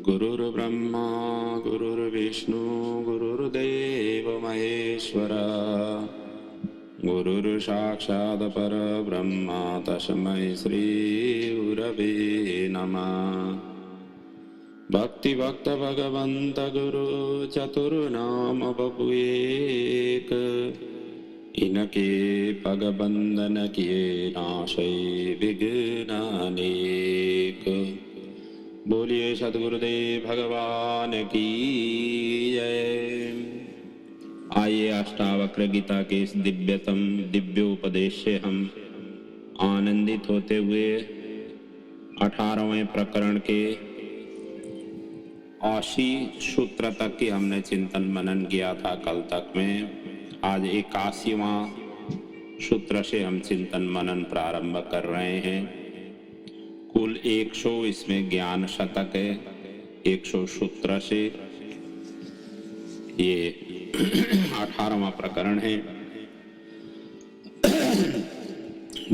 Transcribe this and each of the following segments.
गुरुर्ब्रह्मा गुरुर्विष्णु गुरुर्देव महेश्वर गुरुर्साक्षात् परब्रह्म तस्मै श्री गुरवे नमः। भक्ति भक्त भगवंत गुरु चतुर्नाम बबुएक, इनके पग बंधन किए नाशे विघ्न अनेक। बोलिए सद्गुरुदेव भगवान की जय। आइए अष्टावक्र गीता के इस दिव्योपदेश से हम आनंदित होते हुए 18वें प्रकरण के 80 सूत्र तक की हमने चिंतन मनन किया था कल तक में। आज 81वां सूत्र से हम चिंतन मनन प्रारंभ कर रहे हैं। कुल 100 इसमें ज्ञान शतक है। 100 सूत्र से ये 18वां प्रकरण है।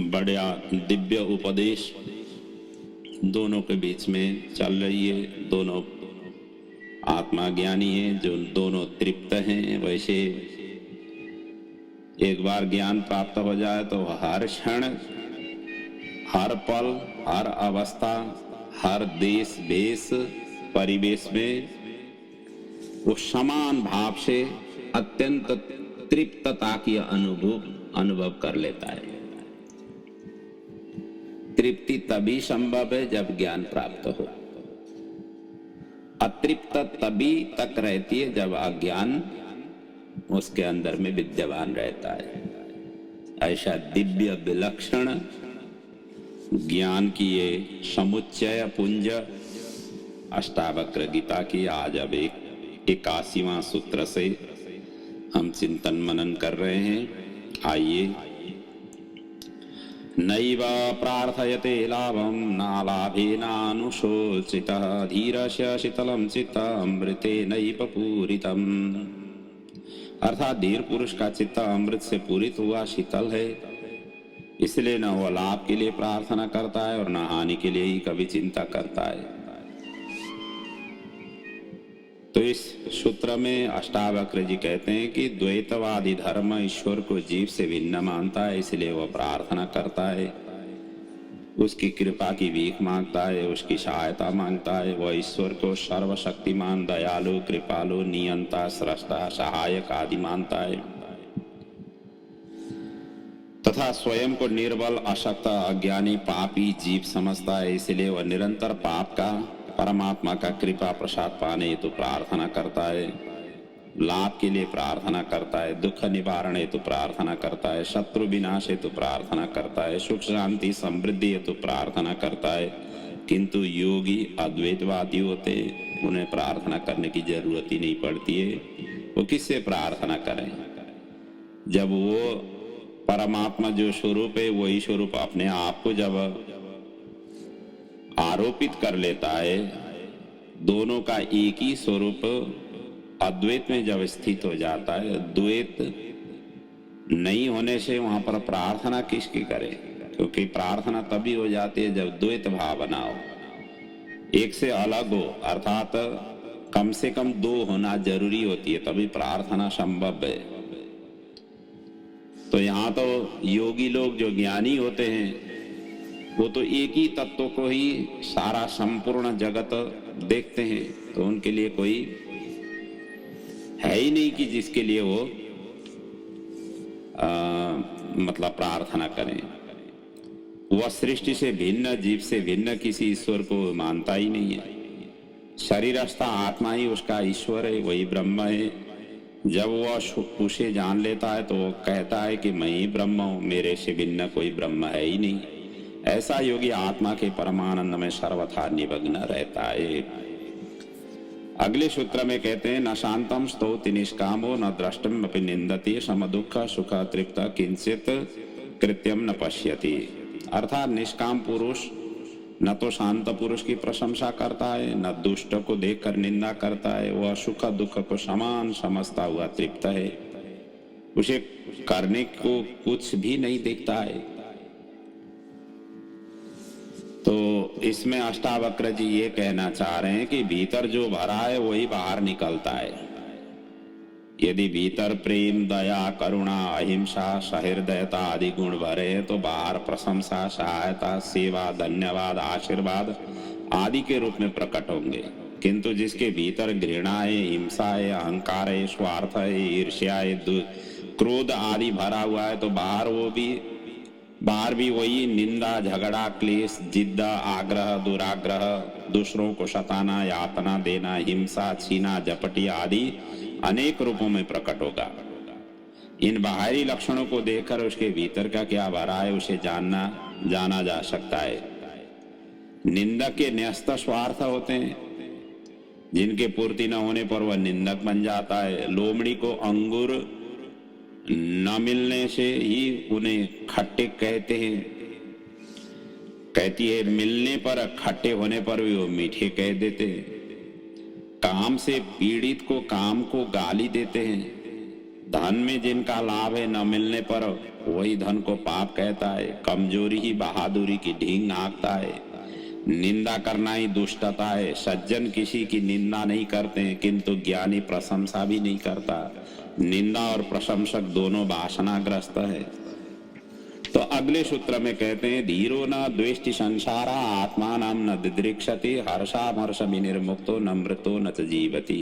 बढ़िया दिव्य उपदेश दोनों के बीच में चल रही है। दोनों आत्मा ज्ञानी है, जो दोनों तृप्त हैं। वैसे एक बार ज्ञान प्राप्त हो जाए तो हर क्षण, हर पल, हर अवस्था, हर देश भेष परिवेश में वो समान भाव से अत्यंत तृप्तता की अनुभव कर लेता है। तृप्ति तभी संभव है जब ज्ञान प्राप्त हो। अतृप्त तभी तक रहती है जब अज्ञान उसके अंदर में विद्यमान रहता है। ऐसा दिव्य विलक्षण ज्ञान की ये समुच्चय पुंज अष्टावक्र गीता की आज अब 81वां सूत्र से हम चिंतन मनन कर रहे हैं। आइए। नैव प्रार्थयते लाभं नालाभेनानुशोचितः धीरस्य शीतलं चित्तम् अमृतेनैव पूरितम्। अर्थात धीर पुरुष का चित्त अमृत से पूरित हुआ शीतल है, इसलिए न वो लाभ के लिए प्रार्थना करता है और न हानि के लिए ही कभी चिंता करता है। तो इस सूत्र में अष्टावक्र जी कहते हैं कि द्वैतवादी धर्म ईश्वर को जीव से भिन्न मानता है, इसलिए वह प्रार्थना करता है, उसकी कृपा की भीख मांगता है, उसकी सहायता मांगता है। वह ईश्वर को सर्वशक्तिमान, दयालु, कृपालु, नियंता, स्रष्टा, सहायक आदि मानता है तथा स्वयं को निर्बल, अशक्त, अज्ञानी, पापी जीव समझता है। इसलिए वह निरंतर पाप का, परमात्मा का कृपा प्रसाद पाने हेतु प्रार्थना करता है, लाभ के लिए प्रार्थना करता है, दुख निवारण हेतु प्रार्थना करता है, शत्रु विनाश हेतु प्रार्थना करता है, सुख शांति समृद्धि हेतु प्रार्थना करता है। किंतु योगी अद्वैतवादी होते, उन्हें प्रार्थना करने की जरूरत ही नहीं पड़ती है। वो किससे प्रार्थना करें जब वो परमात्मा जो स्वरूप है वही स्वरूप अपने आप को जब आरोपित कर लेता है, दोनों का एक ही स्वरूप अद्वैत में जब स्थित हो जाता है, द्वैत नहीं होने से वहां पर प्रार्थना किसकी करें? क्योंकि प्रार्थना तभी हो जाती है जब द्वैत भावना हो, एक से अलग हो, अर्थात कम से कम दो होना जरूरी होती है, तभी प्रार्थना संभव है। तो यहाँ तो योगी लोग जो ज्ञानी होते हैं वो तो एक ही तत्व को ही सारा संपूर्ण जगत देखते हैं, तो उनके लिए कोई है ही नहीं कि जिसके लिए वो मतलब प्रार्थना करें। वह सृष्टि से भिन्न, जीव से भिन्न किसी ईश्वर को मानता ही नहीं है। शरीरस्थ आत्मा ही उसका ईश्वर है, वही ब्रह्म है। जब वह उसे जान लेता है तो वो कहता है कि मैं ही ब्रह्म हूं, मेरे से भिन्न कोई ब्रह्म है ही नहीं। ऐसा योगी आत्मा के परमानंद में सर्वथा निमग्न रहता है। अगले सूत्र में कहते हैं, न शांतम स्तौति निष्कामो न द्रष्टम अपि निंदति सम दुख सुख तृप्त किंचित कृत्यम न पश्यति। अर्थात निष्काम पुरुष न तो शांत पुरुष की प्रशंसा करता है, न दुष्ट को देखकर निंदा करता है। वह सुख दुख को समान समझता हुआ तृप्त है, उसे करने को कुछ भी नहीं दिखता है। तो इसमें अष्टावक्र जी ये कहना चाह रहे हैं कि भीतर जो भरा है वही बाहर निकलता है। यदि भीतर प्रेम, दया, करुणा, अहिंसा, सहृदयता आदि गुण भरे हैं तो बाहर प्रशंसा, सहायता, सेवा, धन्यवाद, आशीर्वाद आदि के रूप में प्रकट होंगे। किंतु जिसके भीतर घृणा है, हिंसा है, अहंकार है, स्वार्थ है, ईर्ष्या है, क्रोध आदि भरा हुआ है तो बाहर भी वही निंदा, झगड़ा, क्लेश, जिद्द, आग्रह, दुराग्रह, दूसरों को सताना, यातना देना, हिंसा, छीना, झपटी आदि अनेक रूपों में प्रकट होगा। इन बाहरी लक्षणों को देखकर उसके भीतर का क्या भरा है उसे जाना जा सकता है। निंदक के न्यस्त स्वार्थ होते हैं, जिनके पूर्ति न होने पर वह निंदक बन जाता है। लोमड़ी को अंगूर न मिलने से ही उन्हें खट्टे कहते हैं, कहती है मिलने पर, खट्टे होने पर भी वो मीठे कह देते हैं। काम से पीड़ित को काम को गाली देते हैं। धन में जिनका लाभ है न मिलने पर वही धन को पाप कहता है। कमजोरी ही बहादुरी की ढींग हाँकता है। निंदा करना ही दुष्टता है। सज्जन किसी की निंदा नहीं करते हैं, किंतु ज्ञानी प्रशंसा भी नहीं करता। निंदा और प्रशंसक दोनों वासनाग्रस्त है। तो अगले सूत्र में कहते हैं धीरो न द्वेष्टि संसारा आत्मानं न दिदृक्षति हर्षामर्ष विनिर्मुक्तो न मृतो न च जीवति।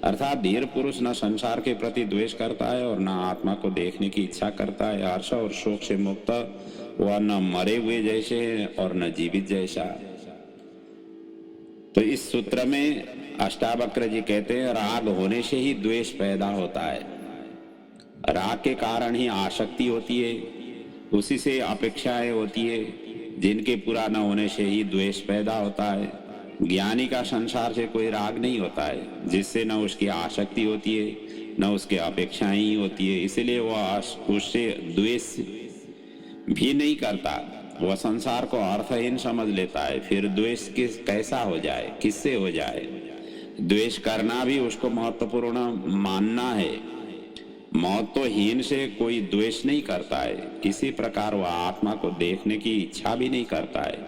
अर्थात धीर पुरुष न संसार के प्रति द्वेष करता है और न आत्मा को देखने की इच्छा करता है। हर्ष और शोक से मुक्त वह न मरे हुए जैसे है और न जीवित जैसा। तो इस सूत्र में अष्टावक्र जी कहते हैं राग होने से ही द्वेष पैदा होता है। राग के कारण ही आसक्ति होती है, उसी से अपेक्षाएं होती है, जिनके पूरा न होने से ही द्वेष पैदा होता है। ज्ञानी का संसार से कोई राग नहीं होता है, जिससे न उसकी आसक्ति होती है न उसकी अपेक्षाएं ही होती है। इसलिए वह उससे द्वेष भी नहीं करता। वह संसार को अर्थहीन समझ लेता है। फिर द्वेष कैसा हो जाए, किससे हो जाए? द्वेष करना भी उसको महत्वपूर्ण मानना है। मौत तो हीन से कोई द्वेष नहीं करता है। किसी प्रकार वह आत्मा को देखने की इच्छा भी नहीं करता है।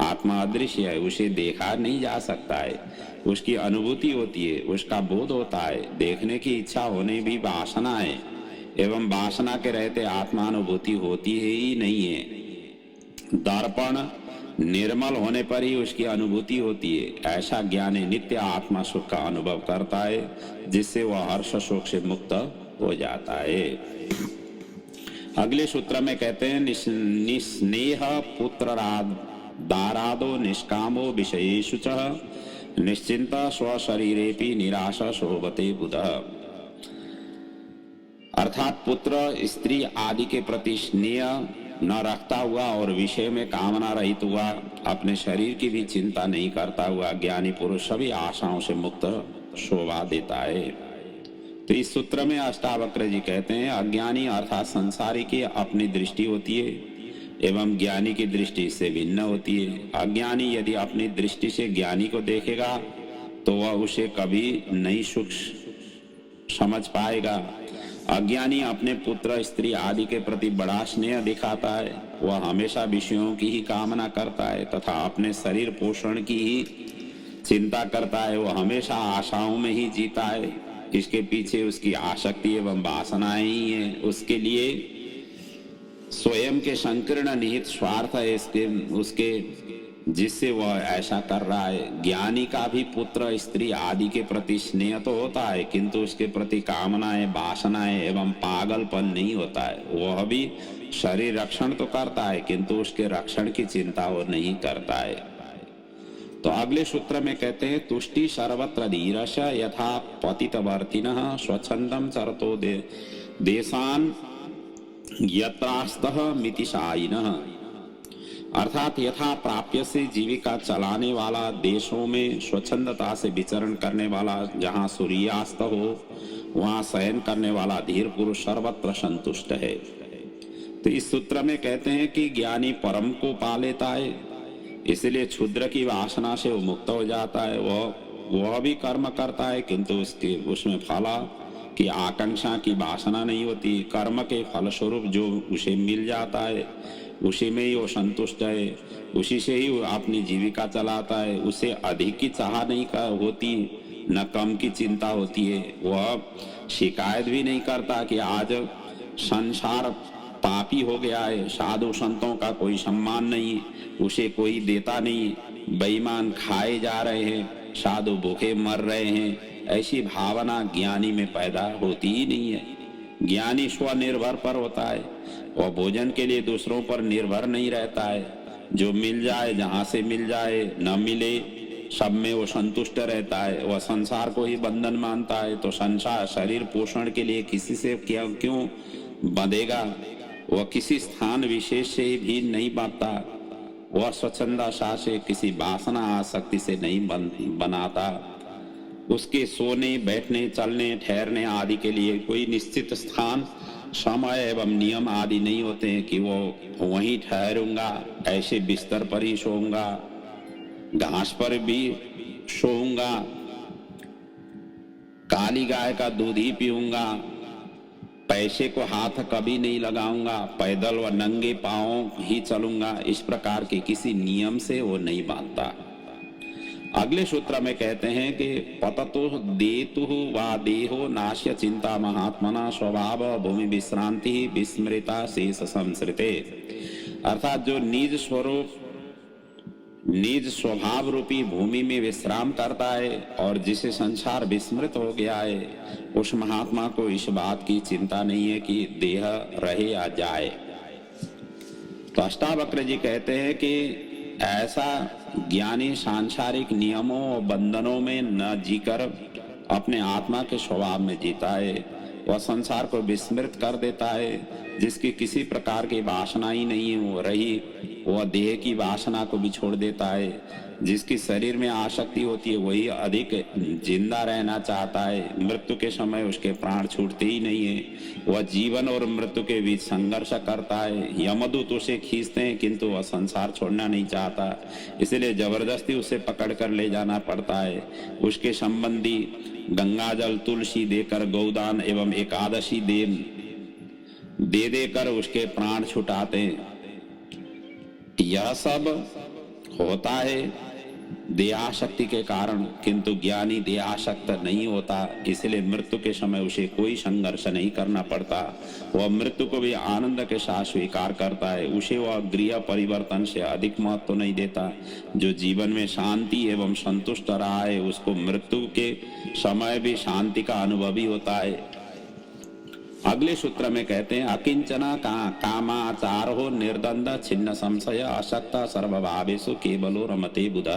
आत्मा अदृश्य है, उसे देखा नहीं जा सकता है। उसकी अनुभूति होती है, उसका बोध होता है। देखने की इच्छा होने भी वासना है, एवं वासना के रहते आत्मानुभूति होती है ही नहीं है। दर्पण निर्मल होने पर ही उसकी अनुभूति होती है। ऐसा ज्ञानी नित्य आत्मा सुख का अनुभव करता है, जिससे वह हर्ष शोक से मुक्त हो जाता है। अगले सूत्र में कहते हैं निस्नेह पुत्र दारादो निष्कामो विषयेषु च निश्चिंता स्वशरीरेपि निराशा शोभते बुधः। अर्थात पुत्र, स्त्री आदि के प्रति स्नेह न रखता हुआ और विषय में कामना रहित हुआ, अपने शरीर की भी चिंता नहीं करता हुआ ज्ञानी पुरुष सभी आशाओं से मुक्त शोभा देता है। तो इस सूत्र में अष्टावक्र जी कहते हैं अज्ञानी अर्थात संसारी की अपनी दृष्टि होती है एवं ज्ञानी की दृष्टि इससे भिन्न होती है। अज्ञानी यदि अपनी दृष्टि से ज्ञानी को देखेगा तो वह उसे कभी नहीं सुख समझ पाएगा। अज्ञानी अपने पुत्र, स्त्री आदि के प्रति बड़ा स्नेह दिखाता है। वह हमेशा विषयों की ही कामना करता है तथा अपने शरीर पोषण की ही चिंता करता है। वह हमेशा आशाओं में ही जीता है। इसके पीछे उसकी आसक्ति एवं वासनाएं ही है। उसके लिए स्वयं के संकीर्ण निहित स्वार्थ है उसके जिससे वह ऐसा कर रहा है। ज्ञानी का भी पुत्र, स्त्री आदि के प्रति स्नेह तो होता है, किंतु उसके प्रति कामनाएं, वासनाएं एवं पागलपन नहीं होता है। वह भी शरीर रक्षण तो करता है, किंतु उसके रक्षण की चिंता वो नहीं करता है। तो अगले सूत्र में कहते हैं तुष्टि सर्वत्र धीरश यथा पतितवर्तिनः स्वच्छंदम चरतो देशान यत्रास्तः मितिशायिनः। अर्थात यथा प्राप्य से जीविका चलाने वाला, देशों में स्वच्छंदता से विचरण करने वाला, जहाँ सूर्यास्त हो वहाँ शयन करने वाला धीर पुरुष सर्वत्र संतुष्ट है। तो इस सूत्र में कहते हैं कि ज्ञानी परम को पा लेता है, इसलिए क्षुद्र की वासना से वो मुक्त हो जाता है। वह भी कर्म करता है, किंतु उसमें फला की आकांक्षा की वासना नहीं होती। कर्म के फलस्वरूप जो उसे मिल जाता है उसी में ही वो संतुष्ट है, उसी से ही वो अपनी जीविका चलाता है। उसे अधिक की चाह नहीं होती, न कम की चिंता होती है। वह शिकायत भी नहीं करता कि आज संसार पापी हो गया है, साधु संतों का कोई सम्मान नहीं, उसे कोई देता नहीं, बेईमान खाए जा रहे हैं, साधु भूखे मर रहे हैं। ऐसी भावना ज्ञानी में पैदा होती ही नहीं है। ज्ञानी स्वनिर्भर पर होता है, वह भोजन के लिए दूसरों पर निर्भर नहीं रहता है। जो मिल जाए, जहां से मिल जाए, न मिले, सब में वो संतुष्ट रहता है। वह संसार को ही बंधन मानता है, तो संसार शरीर पोषण के लिए किसी से क्यों बंधेगा। वह किसी स्थान विशेष से भी नहीं बांधता। वह स्वच्छंदता से किसी वासना आसक्ति से नहीं बनाता। उसके सोने, बैठने, चलने, ठहरने आदि के लिए कोई निश्चित स्थान, समय एवं नियम आदि नहीं होते हैं कि वो वहीं ठहरूंगा, ऐसे बिस्तर पर ही सोऊंगा, घास पर भी सोऊंगा, काली गाय का दूध ही पीऊंगा, पैसे को हाथ कभी नहीं लगाऊंगा, पैदल व नंगे पांवों ही चलूंगा। इस प्रकार के किसी नियम से वो नहीं बांधता। अगले सूत्र में कहते हैं कि पततु देतु वा देहो नाश्य चिंता महात्मना स्वभाव भूमि विश्रांति विस्मृता शेष संसृते। अर्थात जो निज स्वभाव रूपी भूमि में विश्राम करता है और जिसे संसार विस्मृत हो गया है, उस महात्मा को इस बात की चिंता नहीं है कि देह रहे या जाए। तो अष्टावक्र जी कहते हैं कि ऐसा ज्ञानी सांसारिक नियमों और बंधनों में न जीकर अपने आत्मा के स्वभाव में जीता है। वह संसार को विस्मृत कर देता है। जिसकी किसी प्रकार की वासना ही नहीं है वो रही, वह देह की वासना को भी छोड़ देता है। जिसकी शरीर में आसक्ति होती है वही अधिक जिंदा रहना चाहता है। मृत्यु के समय उसके प्राण छूटते ही नहीं है। वह जीवन और मृत्यु के बीच संघर्ष करता है। यमदूत उसे खींचते हैं किंतु वह संसार छोड़ना नहीं चाहता, इसलिए जबरदस्ती उसे पकड़ कर ले जाना पड़ता है। उसके संबंधी गंगाजल, तुलसी देकर, गौदान एवं एकादशी दे देकर उसके प्राण छुटाते हैं। यह सब होता है देहाशक्ति के कारण, किंतु ज्ञानी देहाशक्त नहीं होता, इसलिए मृत्यु के समय उसे कोई संघर्ष नहीं करना पड़ता। वह मृत्यु को भी आनंद के साथ स्वीकार करता है। उसे वह गृह परिवर्तन से अधिक महत्व नहीं देता। जो जीवन में शांति एवं संतुष्ट रहा है उसको मृत्यु के समय भी शांति का अनुभव ही होता है। अगले सूत्र में कहते हैं अकिंचना कामाचार हो निर्द्वंद छिन्न संशय अशक्त सर्वभावेषु केवलो रमते बुध।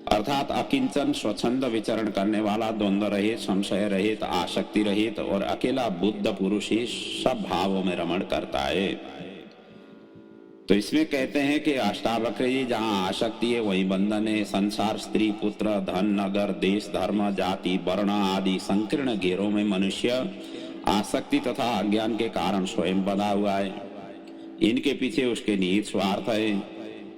अर्थात अकिंचन स्वच्छंद विचरण करने वाला, द्वंद्व रहित, संशय रहित, आसक्ति रहित और अकेला बुद्ध पुरुष ही सब भावों में रमण करता है। तो इसमें कहते हैं कि अष्टावक्र जी जहाँ आसक्ति है वही बंधन है। संसार, स्त्री, पुत्र, धन, नगर, देश, धर्म, जाति, वर्ण आदि संकीर्ण घेरों में मनुष्य आसक्ति तथा अज्ञान के कारण स्वयं बंधा हुआ है। इनके पीछे उसके निहित स्वार्थ है,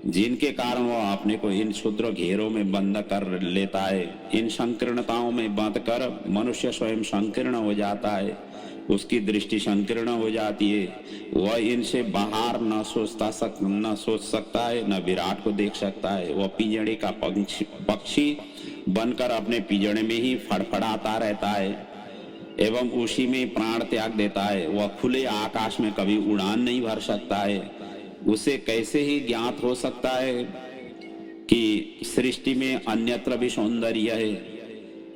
जिनके कारण वह अपने को इन क्षुद्र घेरों में बंद कर लेता है। इन संकीर्णताओं में बंध कर मनुष्य स्वयं संकीर्ण हो जाता है, उसकी दृष्टि संकीर्ण हो जाती है। वह इनसे बाहर न सोच सकता है, न विराट को देख सकता है। वह पिंजड़े का पक्षी बनकर अपने पिंजड़े में ही फड़फड़ाता रहता है एवं उसी में प्राण त्याग देता है। वह खुले आकाश में कभी उड़ान नहीं भर सकता है। उसे कैसे ही ज्ञात हो सकता है कि सृष्टि में अन्यत्र भी सौंदर्य है।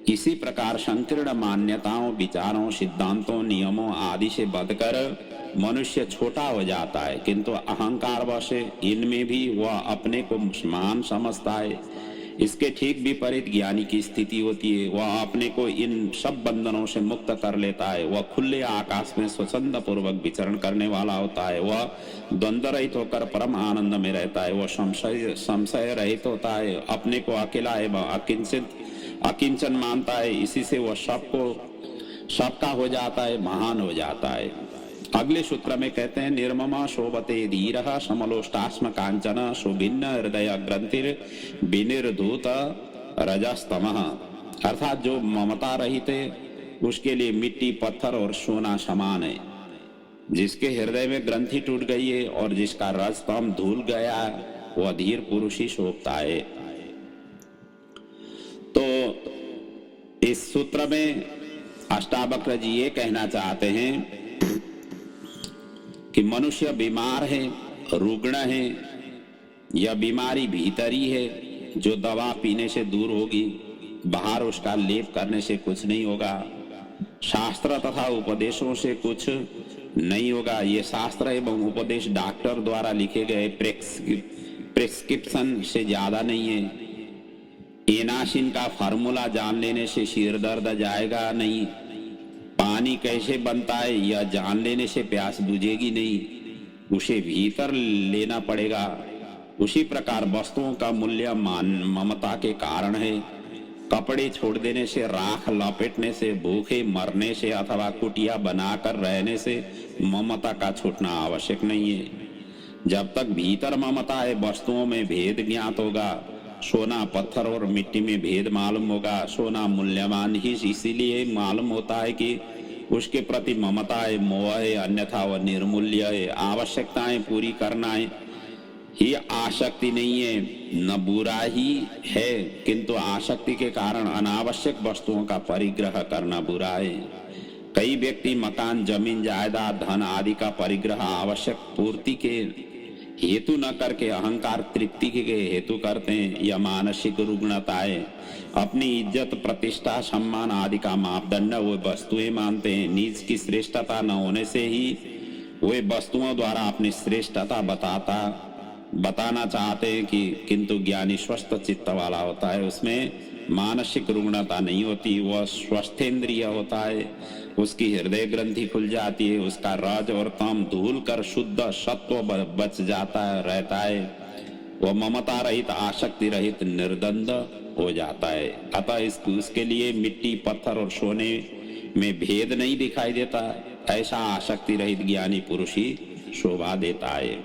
इसी प्रकार संकीर्ण मान्यताओं, विचारों, सिद्धांतों, नियमों आदि से बंधकर मनुष्य छोटा हो जाता है, किंतु अहंकार वश इनमें भी वह अपने को महान समझता है। इसके ठीक विपरीत ज्ञानी की स्थिति होती है। वह अपने को इन सब बंधनों से मुक्त कर लेता है। वह खुले आकाश में स्वच्छंद पूर्वक विचरण करने वाला होता है। वह द्वंद्व रहित होकर परम आनंद में रहता है। वह संशय रहित होता है। अपने को अकेला एवं अकिंचन मानता है। इसी से वह सबका हो जाता है, महान हो जाता है। अगले सूत्र में कहते हैं निर्ममा शोभते धीरः समलोष्टास्म कांचन सुभिन्न हृदय ग्रंथिर विनिर्धूत रजस्तमः। अर्थात जो ममता रहित है उसके लिए मिट्टी, पत्थर और सोना समान है। जिसके हृदय में ग्रंथि टूट गई है और जिसका रजतम धूल गया, वो अधीर पुरुष ही शोभता है। तो इस सूत्र में अष्टावक्र जी ये कहना चाहते हैं कि मनुष्य बीमार है, रुग्ण है, यह बीमारी भीतरी है जो दवा पीने से दूर होगी, बाहर उसका लेप करने से कुछ नहीं होगा, शास्त्र तथा उपदेशों से कुछ नहीं होगा। ये शास्त्र एवं उपदेश डॉक्टर द्वारा लिखे गए प्रिस्क्रिप्शन से ज्यादा नहीं है। एनासिन का फार्मूला जान लेने से सिर दर्द जाएगा नहीं, पानी कैसे बनता है यह जान लेने से प्यास बुझेगी नहीं, उसे भीतर लेना पड़ेगा। उसी प्रकार वस्तुओं का मूल्य ममता के कारण है। कपड़े छोड़ देने से, राख लपेटने से, भूखे मरने से अथवा कुटिया बनाकर रहने से ममता का छूटना आवश्यक नहीं है। जब तक भीतर ममता है, वस्तुओं में भेद ज्ञात होगा। सोना पत्थर और मिट्टी में भेद मालूम होगा। सोना मूल्यवान ही इसीलिए मालूम होता है कि उसके प्रति ममता है, मोह है, अन्यथा वह निर्मूल्य है। आवश्यकताएं पूरी करना है ही आसक्ति नहीं है, न बुरा ही है, किंतु आसक्ति के कारण अनावश्यक वस्तुओं का परिग्रह करना बुरा है। कई व्यक्ति मकान, जमीन, जायदाद, धन आदि का परिग्रह आवश्यक पूर्ति के हेतु न करके अहंकार तृप्ति के हेतु करते हैं। यह मानसिक रुग्णता है। अपनी इज्जत, प्रतिष्ठा, सम्मान आदि का मापदंड वो वस्तुएं मानते हैं। निज की श्रेष्ठता न होने से ही वे वस्तुओं द्वारा अपनी श्रेष्ठता बताना चाहते हैं कि किंतु ज्ञानी स्वस्थ चित्त वाला होता है, उसमें मानसिक रुग्णता नहीं होती, वह स्वस्थेंद्रिय होता है। उसकी हृदय ग्रंथि खुल जाती है, उसका रज और तम धूल कर शुद्ध सत्व बच जाता है, रहता है। वह ममता रहित, आसक्ति रहित, निर्द्वंद हो जाता है। अतः उसके लिए मिट्टी, पत्थर और सोने में भेद नहीं दिखाई देता। ऐसा आसक्ति रहित ज्ञानी पुरुष ही शोभा देता है।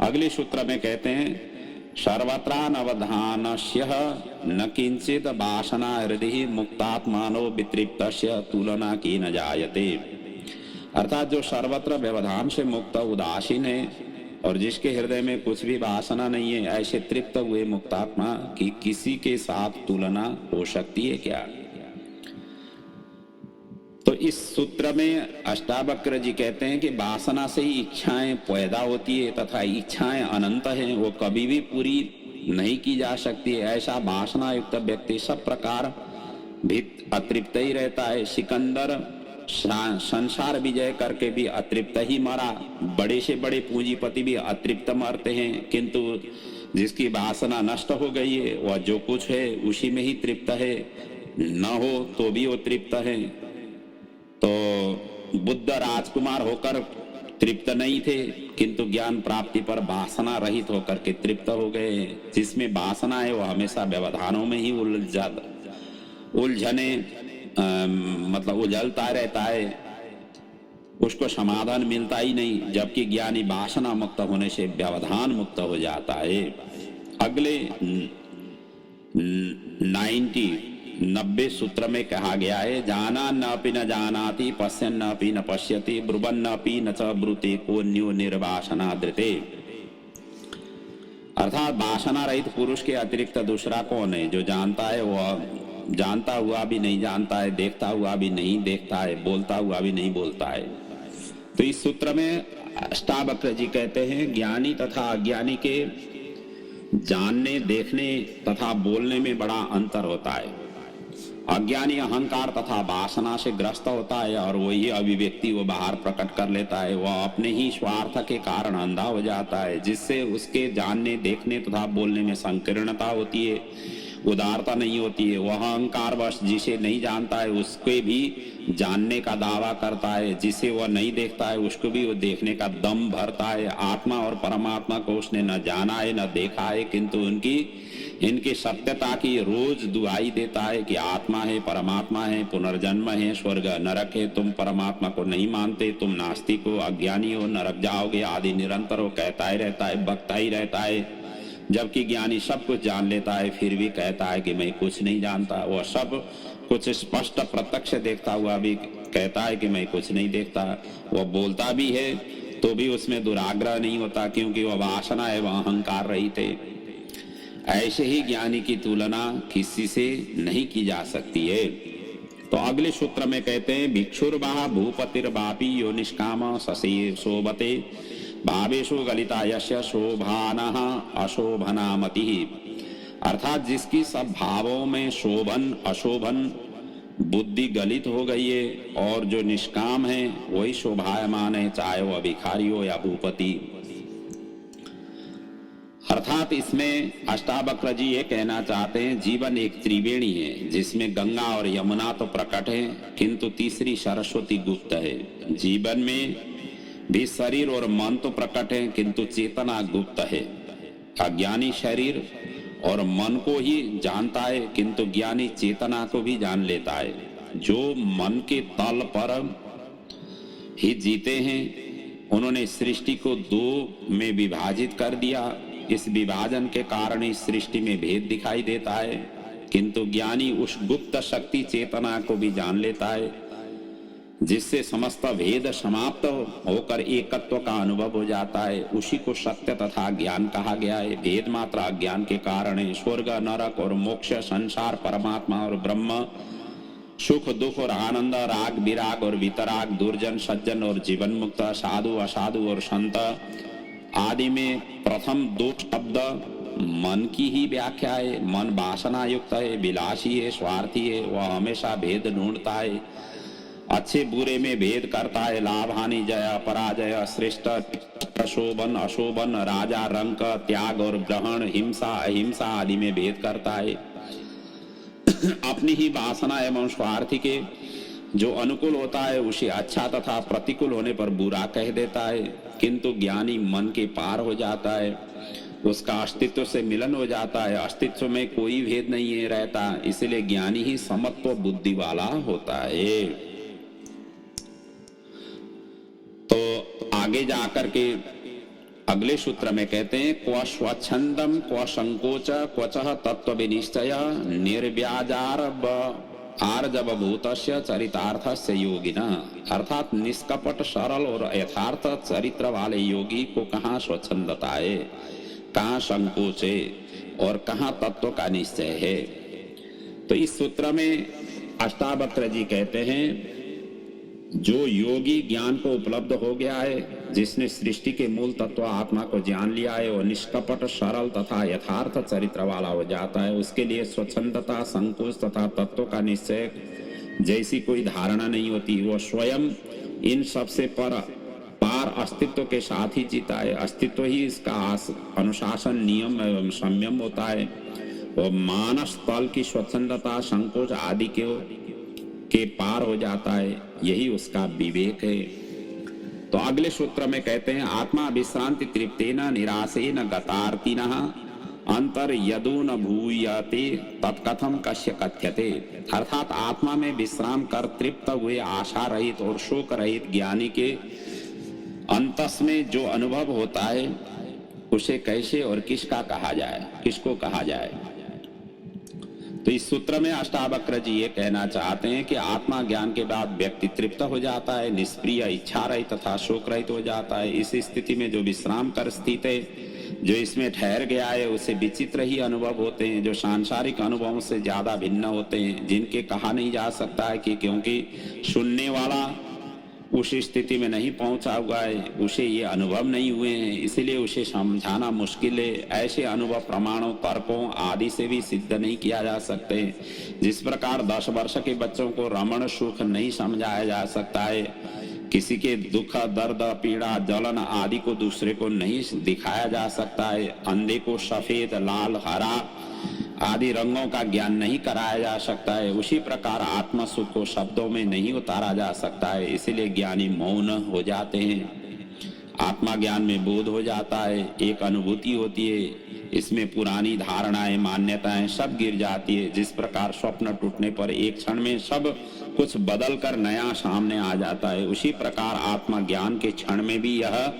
अगले सूत्र में कहते हैं, सर्वत्रानवधानस्य न किंचित वासना हृदि मुक्तात्मानो वितृप्तस्य तुलना की न जायते। अर्थात जो सर्वत्र व्यवधान से मुक्त उदासीन है और जिसके हृदय में कुछ भी वासना नहीं है, ऐसे तृप्त हुए मुक्तात्मा की किसी के साथ तुलना हो सकती है क्या? तो इस सूत्र में अष्टावक्र जी कहते हैं कि वासना से ही इच्छाएं पैदा होती है तथा इच्छाएं अनंत हैं, वो कभी भी पूरी नहीं की जा सकती है। ऐसा वासना युक्त व्यक्ति सब प्रकार भी अतृप्त ही रहता है। सिकंदर संसार विजय करके भी अतृप्त ही मरा। बड़े से बड़े पूंजीपति भी अतृप्त मरते हैं, किंतु जिसकी वासना नष्ट हो गई है वह जो कुछ है उसी में ही तृप्त है, न हो तो भी वो तृप्त है। तो बुद्ध राजकुमार होकर तृप्त नहीं थे, किंतु ज्ञान प्राप्ति पर वासना रहित होकर के तृप्त हो गए। जिसमें वासना है वो हमेशा व्यवधानों में ही उलझलता रहता है, उसको समाधान मिलता ही नहीं। जबकि ज्ञानी वासना मुक्त होने से व्यवधान मुक्त हो जाता है। अगले 90 सूत्र में कहा गया है, जाना न अपि न जानाति, पश्यन् न अपि न पश्यति, ब्रुवन् न अपि न च ब्रूते, कोऽन्यो निर्वासना धृते। अर्थात वासना रहित पुरुष के अतिरिक्त दूसरा कौन है? जो जानता है वह जानता हुआ भी नहीं जानता है, देखता हुआ भी नहीं देखता है, बोलता हुआ भी नहीं बोलता है। तो इस सूत्र में अष्टावक्र जी कहते हैं, ज्ञानी तथा अज्ञानी के जानने, देखने तथा बोलने में बड़ा अंतर होता है। अज्ञानी अहंकार तथा वासना से ग्रस्त होता है और वही अभिव्यक्ति वो बाहर प्रकट कर लेता है। वह अपने ही स्वार्थ के कारण अंधा हो जाता है, जिससे उसके जानने, देखने तथा बोलने में संकीर्णता होती है, उदारता नहीं होती है। वह अहंकार वश जिसे नहीं जानता है उसके भी जानने का दावा करता है, जिसे वह नहीं देखता है उसको भी वो देखने का दम भरता है। आत्मा और परमात्मा को उसने न जाना है न देखा है, किंतु इनकी सत्यता की रोज दुहाई देता है कि आत्मा है, परमात्मा है, पुनर्जन्म है, स्वर्ग नरक है। तुम परमात्मा को नहीं मानते, तुम नास्तिक हो, अज्ञानी हो, नरक जाओगे आदि निरंतर वो कहता ही रहता है, बकता ही रहता है। जबकि ज्ञानी सब कुछ जान लेता है, फिर भी कहता है कि मैं कुछ नहीं जानता। वह सब कुछ स्पष्ट प्रत्यक्ष देखता हुआ भी कहता है कि मैं कुछ नहीं देखता। वह बोलता भी है तो भी उसमें दुराग्रह नहीं होता, क्योंकि वह वासना एवं अहंकार रहित है। ऐसे ही ज्ञानी की तुलना किसी से नहीं की जा सकती है। तो अगले सूत्र में कहते हैं, भिक्षुर्वा भूपतिर्वापी यो निष्काम शशि शोभते भावेशु गलिता यस्य शोभानः अशोभनामति। अर्थात जिसकी सब भावों में शोभन अशोभन बुद्धि गलित हो गई है और जो निष्काम है वही शोभायमान है, चाहे वह भिखारी हो या भूपति। अर्थात इसमें अष्टावक्र जी ये कहना चाहते हैं, जीवन एक त्रिवेणी है जिसमें गंगा और यमुना तो प्रकट है, किंतु तीसरी सरस्वती गुप्त है। जीवन में भी शरीर और मन तो प्रकट है, किंतु चेतना गुप्त है। अज्ञानी शरीर और मन को ही जानता है, किंतु ज्ञानी चेतना को भी जान लेता है। जो मन के तल पर ही जीते हैं, उन्होंने सृष्टि को दो में विभाजित कर दिया। इस विभाजन के कारण ही सृष्टि में भेद दिखाई देता है, किंतु ज्ञानी उस गुप्त शक्ति चेतना को भी जान लेता है, जिससे समस्त भेद समाप्त होकर एकत्व का अनुभव हो जाता है। उसी को सत्य तथा ज्ञान कहा गया है। भेद मात्र अज्ञान के कारण है। स्वर्ग नरक और मोक्ष, संसार परमात्मा और ब्रह्म, सुख दुख और आनंद, राग विराग और वितराग, दुर्जन सज्जन और जीवन मुक्त, साधु असाधु और संत आदि में प्रथम दो शब्द मन की ही व्याख्या है। मन वासना युक्त है, विलासी है, स्वार्थी है, वह हमेशा भेद ढूंढता है, अच्छे बुरे में भेद करता है, लाभ हानि, जय पराजय, श्रेष्ठ प्रशोभन अशोभन, राजा रंक, त्याग और ग्रहण, हिंसा अहिंसा आदि में भेद करता है। अपनी ही वासना एवं स्वार्थी के जो अनुकूल होता है उसे अच्छा तथा प्रतिकूल होने पर बुरा कह देता है, किंतु ज्ञानी मन के पार हो जाता है, उसका अस्तित्व से मिलन हो जाता है, अस्तित्व में कोई भेद नहीं है रहता, इसलिए ज्ञानी ही समत्व बुद्धि वाला होता है। तो आगे जाकर के अगले सूत्र में कहते हैं, क्व स्वच्छंदम क्व संकोच क्वचः तत्व विनिश्चय निर्व्याजार आर्जव भूतस्य चरितार्थस्य योगिना। अर्थात निष्कपट सरल और यथार्थ चरित्र वाले योगी को कहाँ स्वच्छंदता है, कहाँ संकोच है और कहाँ तत्व का निश्चय है। तो इस सूत्र में अष्टावक्र जी कहते हैं, जो योगी ज्ञान को उपलब्ध हो गया है, जिसने सृष्टि के मूल तत्व आत्मा को जान लिया है, वो निष्कपट सरल तथा यथार्थ चरित्र वाला हो जाता है। उसके लिए स्वच्छंदता, संकोच तथा तत्व का निश्चय जैसी कोई धारणा नहीं होती। वो स्वयं इन सबसे पार अस्तित्व के साथ ही जीता है। अस्तित्व ही इसका अनुशासन, नियम एवं संयम होता है। वो मानस तल की स्वच्छंदता, संकोच आदि के पार हो जाता है, यही उसका विवेक है। तो अगले सूत्र में कहते हैं, आत्मा विश्रांति तृप्तेन निराशेन गतार्तिनः अंतर यदून भूयते तत्कथम कस्य कथ्यते। अर्थात आत्मा में विश्राम कर तृप्त हुए आशा रहित और शोक रहित ज्ञानी के अंतस में जो अनुभव होता है उसे कैसे और किसका कहा जाए, किसको कहा जाए। तो इस सूत्र में अष्टावक्र जी ये कहना चाहते हैं कि आत्मा ज्ञान के बाद व्यक्ति तृप्त हो जाता है, निष्प्रिय, इच्छा रहित तथा शोक रहित हो जाता है। इस स्थिति में जो विश्राम कर स्थित है, जो इसमें ठहर गया है, उसे विचित्र ही अनुभव होते हैं, जो सांसारिक अनुभवों से ज्यादा भिन्न होते हैं, जिनके कहा नहीं जा सकता है कि क्योंकि सुनने वाला उस स्थिति में नहीं पहुंचा हुआ है, उसे ये अनुभव नहीं हुए हैं, इसलिए उसे समझाना मुश्किल है। ऐसे अनुभव प्रमाणों, तर्कों आदि से भी सिद्ध नहीं किया जा सकते। जिस प्रकार 10 वर्ष के बच्चों को रमण सुख नहीं समझाया जा सकता है, किसी के दुख, दर्द, पीड़ा, जलन आदि को दूसरे को नहीं दिखाया जा सकता है, अंधे को सफेद, लाल, हरा आदि रंगों का ज्ञान नहीं कराया जा सकता है, उसी प्रकार आत्मा सुख को शब्दों में नहीं उतारा जा सकता है। इसीलिए ज्ञानी मौन हो जाते हैं। आत्मा ज्ञान में बोध हो जाता है, एक अनुभूति होती है, इसमें पुरानी धारणाएं, मान्यताएं सब गिर जाती है। जिस प्रकार स्वप्न टूटने पर एक क्षण में सब कुछ बदल कर नया सामने आ जाता है, उसी प्रकार आत्मा ज्ञान के क्षण में भी यह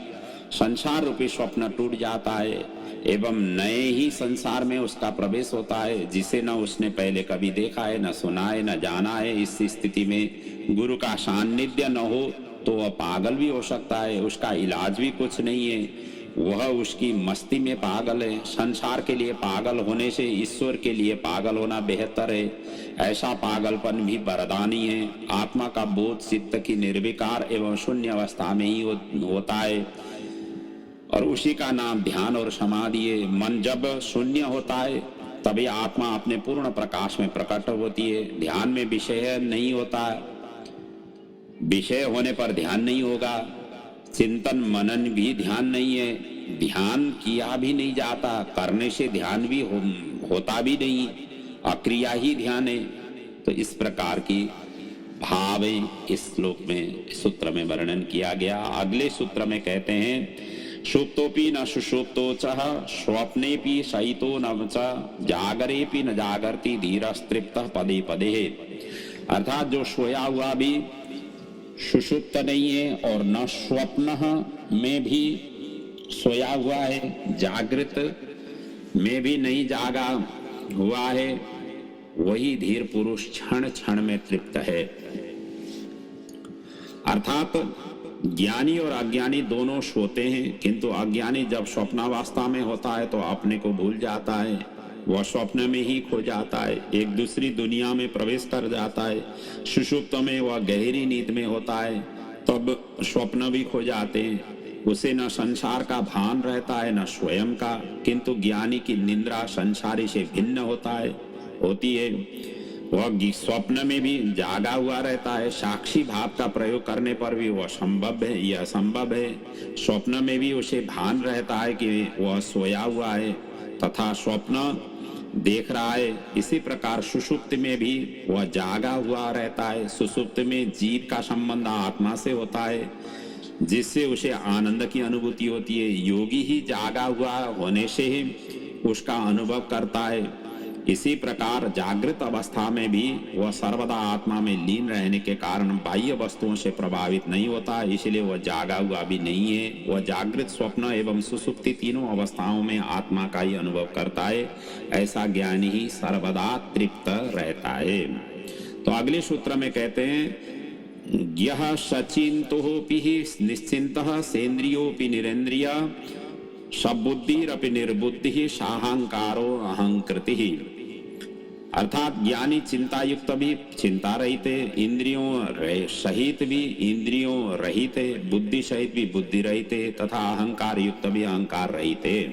संसार रूपी स्वप्न टूट जाता है। एवं नए ही संसार में उसका प्रवेश होता है, जिसे न उसने पहले कभी देखा है, न सुना है, न जाना है। इस स्थिति में गुरु का सान्निध्य न हो तो वह पागल भी हो सकता है, उसका इलाज भी कुछ नहीं है। वह उसकी मस्ती में पागल है। संसार के लिए पागल होने से ईश्वर के लिए पागल होना बेहतर है। ऐसा पागलपन भी वरदानी है। आत्मा का बोध चित्त की निर्विकार एवं शून्य अवस्था में ही होता है, और उसी का नाम ध्यान और समाधि है। मन जब शून्य होता है तभी आत्मा अपने पूर्ण प्रकाश में प्रकट होती है। ध्यान में विषय नहीं होता, विषय होने पर ध्यान नहीं होगा। चिंतन मनन भी ध्यान नहीं है, ध्यान किया भी नहीं जाता, करने से ध्यान भी होता भी नहीं, अक्रिया ही ध्यान है। तो इस प्रकार की भावें इस श्लोक में, सूत्र में वर्णन किया गया। अगले सूत्र में कहते हैं, सुप्तोपि न सुषुप्तो चः स्वप्नेपि शयितो न च जागरेपि न जागर्ति धीरस्तृप्तः पदे पदे। अर्थात जो सोया हुआ भी सुषुप्त नहीं है और न स्वप्न में भी सोया हुआ है, जागृत में भी नहीं जागा हुआ है, वही धीर पुरुष क्षण क्षण में तृप्त है। अर्थात ज्ञानी और अज्ञानी दोनों सोते हैं, किंतु अज्ञानी जब स्वप्नावस्था में होता है तो अपने को भूल जाता है, वह स्वप्न में ही खो जाता है, एक दूसरी दुनिया में प्रवेश कर जाता है। सुषुप्त में वह गहरी नींद में होता है, तब स्वप्न भी खो जाते हैं। उसे न संसार का भान रहता है न स्वयं का, किंतु ज्ञानी की निद्रा संसारी से भिन्न होती है। वह स्वप्न में भी जागा हुआ रहता है, साक्षी भाव का प्रयोग करने पर भी वह संभव है, यह संभव है। स्वप्न में भी उसे भान रहता है कि वह सोया हुआ है तथा स्वप्न देख रहा है। इसी प्रकार सुषुप्त में भी वह जागा हुआ रहता है। सुषुप्त में जीव का संबंध आत्मा से होता है, जिससे उसे आनंद की अनुभूति होती है। योगी ही जागा हुआ होने से ही उसका अनुभव करता है। इसी प्रकार जागृत अवस्था में भी वह सर्वदा आत्मा में लीन रहने के कारण बाह्य वस्तुओं से प्रभावित नहीं होता, इसलिए वह जागा हुआ भी नहीं है। वह जागृत, स्वप्न एवं सुसुप्ति तीनों अवस्थाओं में आत्मा का ही अनुभव करता है। ऐसा ज्ञानी ही सर्वदा तृप्त रहता है। तो अगले सूत्र में कहते हैं, यह सचिंतोऽपि निश्चिंतः सेन्द्रियोऽपि निरेन्द्रिय सबुद्धिरपि निर्बुद्धि साहंकारो अहंकृति। अर्थात ज्ञानी चिंता युक्त भी चिंता रहित है, इंद्रियों सहित भी इंद्रियों रहित है, बुद्धि सहित भी बुद्धि रहित है, तथा अहंकार युक्त भी अहंकार रहित है।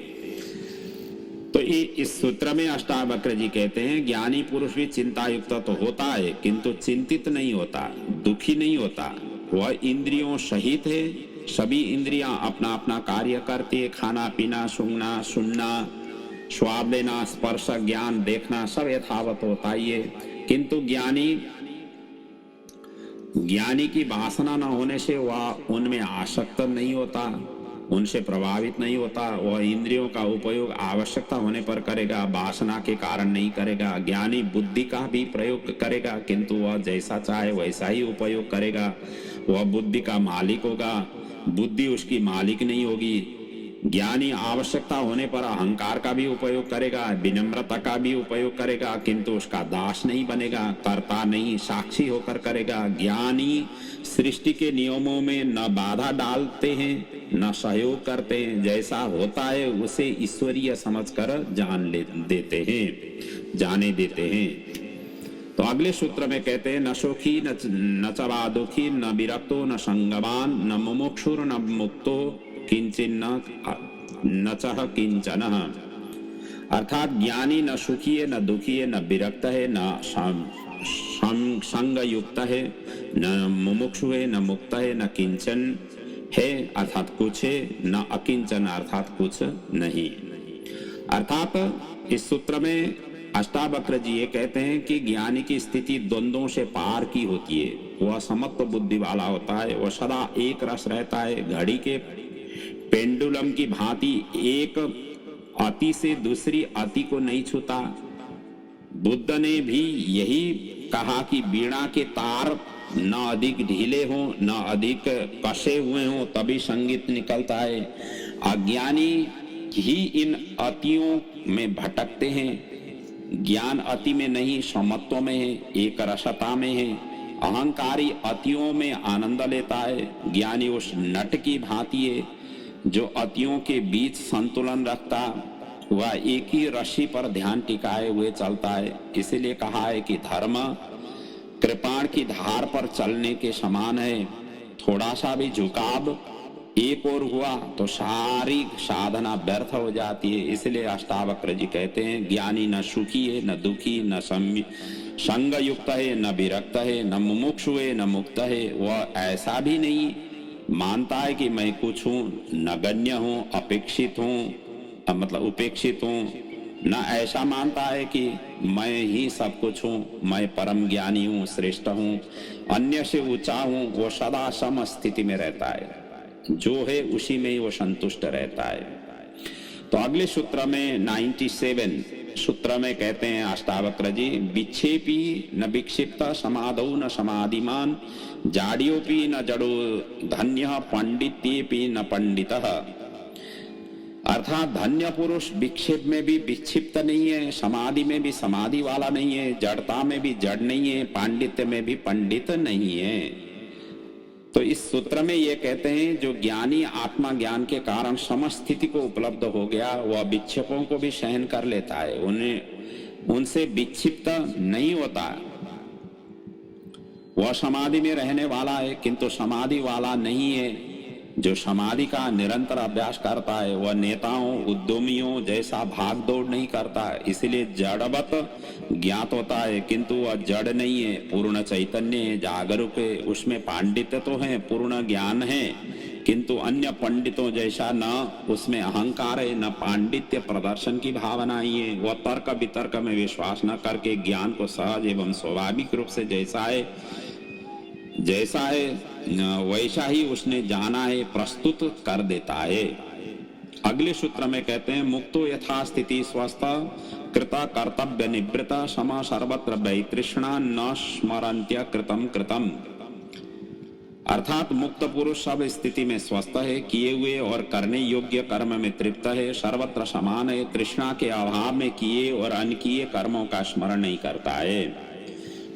तो इस सूत्र में अष्टावक्र जी कहते हैं, ज्ञानी पुरुष भी चिंता युक्त तो होता है, किंतु चिंतित नहीं होता, दुखी नहीं होता। वह इंद्रियों सहित है, सभी इंद्रियां अपना अपना कार्य करती है, खाना पीना, सूंघना सुनना, स्वाद लेना, स्पर्श ज्ञान देखना, सब यथावत होता ही है। किंतु ज्ञानी की वासना न होने से वह उनमें आसक्त नहीं होता, उनसे प्रभावित नहीं होता। वह इंद्रियों का उपयोग आवश्यकता होने पर करेगा, वासना के कारण नहीं करेगा। ज्ञानी बुद्धि का भी प्रयोग करेगा, किंतु वह जैसा चाहे वैसा ही उपयोग करेगा। वह बुद्धि का मालिक होगा, बुद्धि उसकी मालिक नहीं होगी। ज्ञानी आवश्यकता होने पर अहंकार का भी उपयोग करेगा, विनम्रता का भी उपयोग करेगा, किंतु उसका दास नहीं बनेगा, कर्ता नहीं, साक्षी होकर करेगा। ज्ञानी सृष्टि के नियमों में न बाधा डालते हैं न सहयोग करते हैं, जैसा होता है उसे ईश्वरीय समझकर जाने देते हैं। तो अगले सूत्र में कहते हैं, न सुखी न च वा दुखी न विरक्तो न संगवान न मुमुक्षुर न मुक्तो किंचिन न चह किंचन। अर्थात ज्ञानी न सुखी है न दुखी है न विरक्त है न संग युक्त है न मुमुक्षु है न मुक्त है न किंचन है अर्थात कुछ है न अकिंचन अर्थात कुछ नहीं। अर्थात इस सूत्र में अष्टावक्र जी ये कहते हैं कि ज्ञानी की स्थिति द्वंद्वों से पार की होती है। वह समत्व बुद्धि वाला होता है, वह सदा एक रस रहता है। घड़ी के पेंडुलम की भांति एक अति से दूसरी अति को नहीं छूता। बुद्ध ने भी यही कहा कि वीणा के तार न अधिक ढीले हो न अधिक कसे हुए हो, तभी संगीत निकलता है। अज्ञानी ही इन अतियों में भटकते हैं। ज्ञान अति में नहीं, समत्व में है, एक रसता में है। अहंकारी अतियों में आनंद लेता है। ज्ञानी उस नट की भांति है जो अतियों के बीच संतुलन रखता, वह एक ही रस्सी पर ध्यान टिकाए हुए चलता है। इसीलिए कहा है कि धर्म कृपाण की धार पर चलने के समान है। थोड़ा सा भी झुकाव एक और हुआ तो सारी साधना व्यर्थ हो जाती है। इसलिए अष्टावक्र जी कहते हैं, ज्ञानी न सुखी है, न दुखी, न संग युक्त है, न विरक्त है, न मुमुक्षु है, न मुक्त है। वह ऐसा भी नहीं मानता है कि मैं कुछ हूँ, नगण्य हूँ, अपेक्षित हूँ, मतलब उपेक्षित हूँ। न ऐसा मानता है कि मैं ही सब कुछ हूँ, मैं परम ज्ञानी हूँ, श्रेष्ठ हूँ, अन्य से ऊंचा हूँ। वो सदा सम स्थिति में रहता है, जो है उसी में ही वो संतुष्ट रहता है। तो अगले सूत्र में 97 सूत्र में कहते हैं अष्टावक्र जी, विक्षेपी न विक्षिप्त, समाधौ न समाधिमान, जाड्योपि न जड़ो धन्य, पंडित्येपि न पंडितः। अर्थात धन्य पुरुष विक्षेप में भी विक्षिप्त नहीं है, समाधि में भी समाधि वाला नहीं है, जड़ता में भी जड़ नहीं है, पांडित्य में भी पंडित नहीं है। तो इस सूत्र में ये कहते हैं, जो ज्ञानी आत्मा ज्ञान के कारण समस्थिति को उपलब्ध हो गया, वह विक्षेपों को भी सहन कर लेता है, उनसे विक्षिप्त नहीं होता। वह समाधि में रहने वाला है, किंतु समाधि वाला नहीं है। जो समाधि का निरंतर अभ्यास करता है वह नेताओं उद्यमियों जैसा भाग दौड़ नहीं करता है। इसलिए जड़वत ज्ञात होता है, किंतु वह जड़ नहीं है, पूर्ण चैतन्य है, जागरूक है। उसमें पांडित्य तो है, पूर्ण ज्ञान है, किंतु अन्य पंडितों जैसा न उसमें अहंकार है, न पांडित्य प्रदर्शन की भावना ही है। वह तर्क वितर्क में विश्वास न करके ज्ञान को सहज एवं स्वाभाविक रूप से जैसा है वैसा ही उसने जाना है, प्रस्तुत कर देता है। अगले सूत्र में कहते हैं, मुक्तो यथा स्थिति स्वस्थ कृता कर्तव्य निवृत, समा सर्वत्र वैतृष्णा न स्मरन्त्य कृतम कृतम। अर्थात मुक्त पुरुष सब स्थिति में स्वस्थ है, किए हुए और करने योग्य कर्म में तृप्त है, सर्वत्र समान है, तृष्णा के अभाव में किए और अनकिए कर्मों का स्मरण नहीं करता है।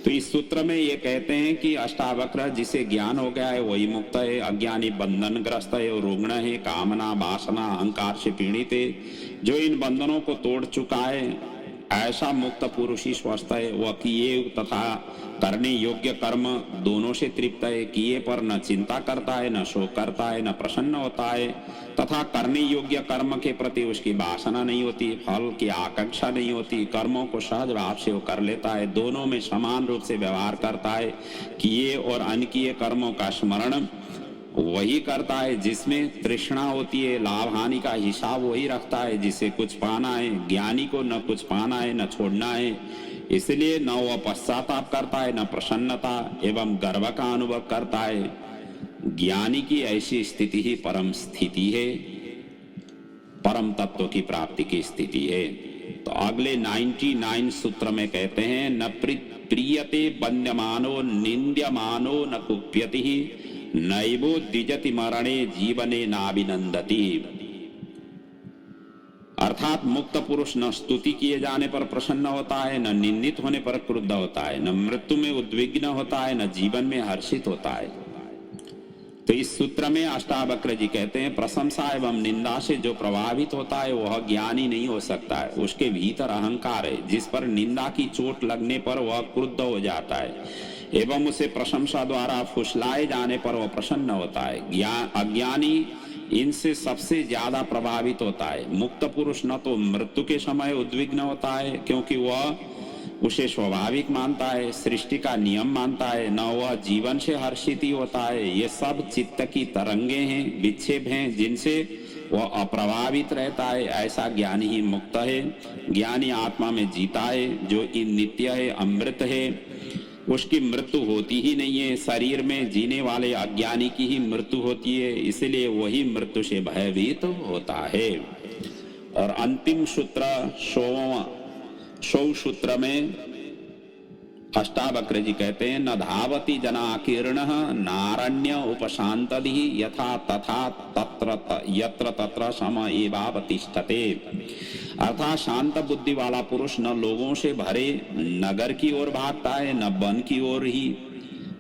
तो इस सूत्र में ये कहते हैं कि अष्टावक्र जिसे ज्ञान हो गया है वही मुक्त है, अज्ञानी बंधनग्रस्त है और रुग्ण है, कामना वासना अहंकार से पीड़ित है। जो इन बंधनों को तोड़ चुका है ऐसा मुक्त पुरुष ही स्वस्थ है। वह किए तथा करने योग्य कर्म दोनों से तृप्त है, किए पर न चिंता करता है, न शोक करता है, न प्रसन्न होता है, तथा करने योग्य कर्म के प्रति उसकी वासना नहीं होती, फल की आकांक्षा नहीं होती, कर्मों को सहज भाव से वो कर लेता है, दोनों में समान रूप से व्यवहार करता है। किए और अनकिए कर्मों का स्मरण वही करता है जिसमें तृष्णा होती है, लाभ हानि का हिसाब वही रखता है जिसे कुछ पाना है। ज्ञानी को न कुछ पाना है न छोड़ना है, इसलिए न वह पश्चाताप करता है न प्रसन्नता एवं गर्व का अनुभव करता है। ज्ञानी की ऐसी स्थिति ही परम स्थिति है, परम तत्व की प्राप्ति की स्थिति है। तो अगले 99 सूत्र में कहते हैं, न प्रियते वन्यमानो निंद्यमानो न कुप्यति, नैवो द्विजति मरणे जीवने नाभिनंदति। अर्थात मुक्त पुरुष न स्तुति किए जाने पर प्रसन्न होता है, न निंदित होने पर क्रुद्ध होता है, न मृत्यु में उद्विग्न होता है, न जीवन में हर्षित होता है। तो इस सूत्र में अष्टावक्र जी कहते हैं, प्रशंसा एवं निंदा से जो प्रभावित होता है वह ज्ञानी नहीं हो सकता है। उसके भीतर अहंकार है, जिस पर निंदा की चोट लगने पर वह क्रुद्ध हो जाता है एवं उसे प्रशंसा द्वारा फुसलाए जाने पर वह प्रसन्न होता है। अज्ञानी इनसे सबसे ज्यादा प्रभावित होता है। मुक्त पुरुष न तो मृत्यु के समय उद्विग्न होता है, क्योंकि वह उसे स्वाभाविक मानता है, सृष्टि का नियम मानता है, न वह जीवन से हर्षित ही होता है। ये सब चित्त की तरंगे हैं, विक्षेप हैं, जिनसे वह अप्रभावित रहता है। ऐसा ज्ञानी ही मुक्त है। ज्ञानी आत्मा में जीता है, जो इन नित्य है, अमृत है, उसकी मृत्यु होती ही नहीं है। शरीर में जीने वाले अज्ञानी की ही मृत्यु होती है, इसलिए वही मृत्यु से भयभीत होता है। और अंतिम सूत्र 100 सूत्र में अष्टावक्र जी कहते हैं, न धावति जनाकीर्ण नारण्य उपशांतधि यथा तथा यत्र तत्र सम एवावतिष्ठते। अर्थात शांत बुद्धि वाला पुरुष न लोगों से भरे नगर की ओर भागता है, न वन की ओर ही।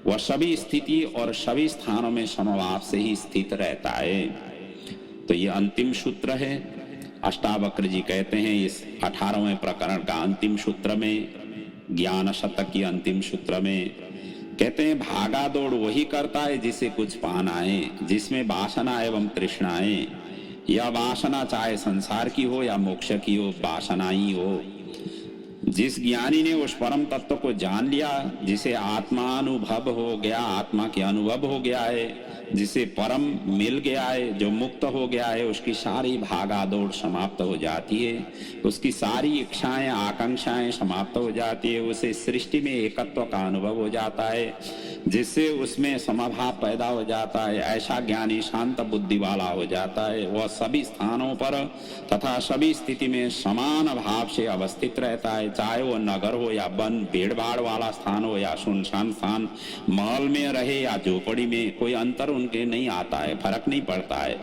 वह सभी स्थिति और सभी स्थानों में समभाव से ही स्थित रहता है। तो ये अंतिम सूत्र है। अष्टावक्र जी कहते हैं इस 18वें प्रकरण का अंतिम सूत्र में, ज्ञान शतक की अंतिम सूत्र में कहते हैं, भागा दौड़ वही करता है जिसे कुछ पाना है, जिसमें वासना एवं तृष्णाएं। यह वासना चाहे संसार की हो या मोक्ष की हो, वासना ही हो। जिस ज्ञानी ने उस परम तत्व को जान लिया, जिसे आत्मानुभव हो गया, आत्मा के अनुभव हो गया है, जिसे परम मिल गया है, जो मुक्त हो गया है, उसकी सारी भागा दौड़ समाप्त हो जाती है, उसकी सारी इच्छाएं आकांक्षाएं समाप्त हो जाती है, उसे सृष्टि में एकत्व का अनुभव हो जाता है, जिससे उसमें समभाव पैदा हो जाता है। ऐसा ज्ञानी शांत बुद्धि वाला हो जाता है। वह सभी स्थानों पर तथा सभी स्थिति में समान भाव से अवस्थित रहता है, चाहे वो नगर हो या वन, भीड़ भाड़ वाला स्थान हो या सुनसान स्थान, महल में रहे या झोपड़ी में, कोई अंतर उनके नहीं आता है, फर्क नहीं पड़ता है।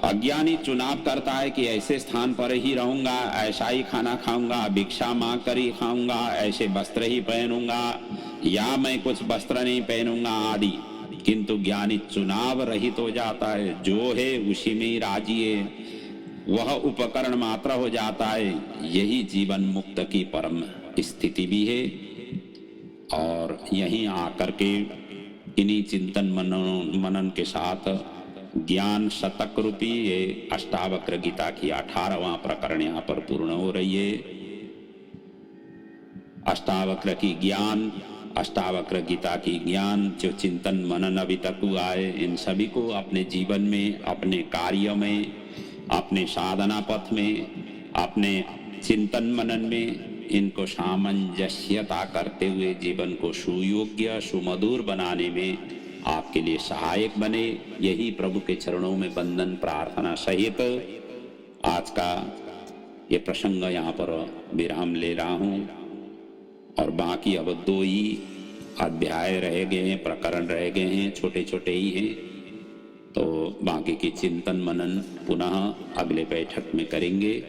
अज्ञानी चुनाव करता है कि ऐसे स्थान पर ही रहूंगा, ऐसा ही खाना खाऊंगा, भिक्षा मांग कर ही खाऊंगा, ऐसे वस्त्र ही पहनूंगा, या मैं कुछ वस्त्र नहीं पहनूंगा आदि। किंतु ज्ञानी चुनाव रहित हो जाता है, जो है उसी में ही राजी है, वह उपकरण मात्र हो जाता है। यही जीवन मुक्त की परम स्थिति भी है। और यहीं आकर के इन्हीं चिंतन मनन के साथ ज्ञान शतक रूपी ये अष्टावक्र गीता की 18वां प्रकरण यहाँ पर पूर्ण हो रही है। अष्टावक्र की ज्ञान, अष्टावक्र गीता की ज्ञान जो चिंतन मनन अभी तक हुआ है, इन सभी को अपने जीवन में, अपने कार्य में, अपने साधना पथ में, अपने चिंतन मनन में इनको सामंजस्यता करते हुए जीवन को सुयोग्य सुमधुर बनाने में आपके लिए सहायक बने। यही प्रभु के चरणों में वंदन प्रार्थना सहित आज का ये प्रसंग यहाँ पर विराम ले रहा हूँ। और बाकी अब 2 ही अध्याय रह गए हैं, प्रकरण रह गए हैं, छोटे छोटे ही हैं। तो बाकी की चिंतन मनन पुनः अगले बैठक में करेंगे।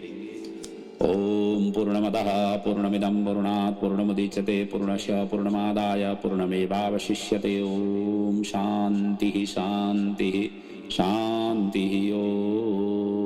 ओम पूर्णमदः पूर्णमिदं पूर्णात् पूर्णमुदच्यते पूर्णस्य पूर्णमादाय पूर्णमेवावशिष्यते। ओम शांति शांति शांति। ओम।